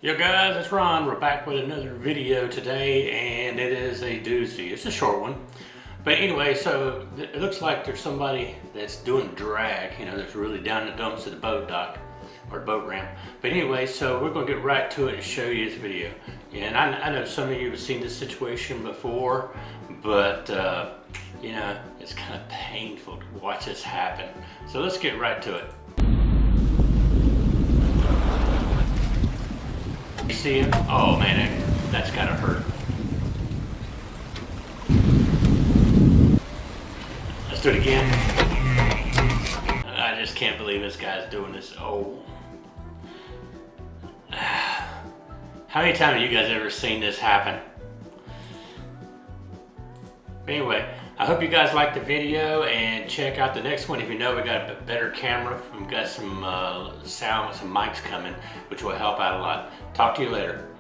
Yo guys, it's Ron. We're back with another video today, and it is a doozy. It's a short one. But anyway, so it looks like there's somebody that's doing drag, that's really down in the dumps at the boat dock or boat ramp. But anyway, so we're gonna get right to it and show you this video. And I know some of you have seen this situation before, but it's kind of painful to watch this happen. So let's get right to it. You see him? Oh man, that's gotta hurt. Let's do it again. I just can't believe this guy's doing this. Oh. How many times have you guys ever seen this happen? Anyway, I hope you guys liked the video and check out the next one. If you know, we got a better camera. We've got some sound, some mics coming, which will help out a lot. Talk to you later.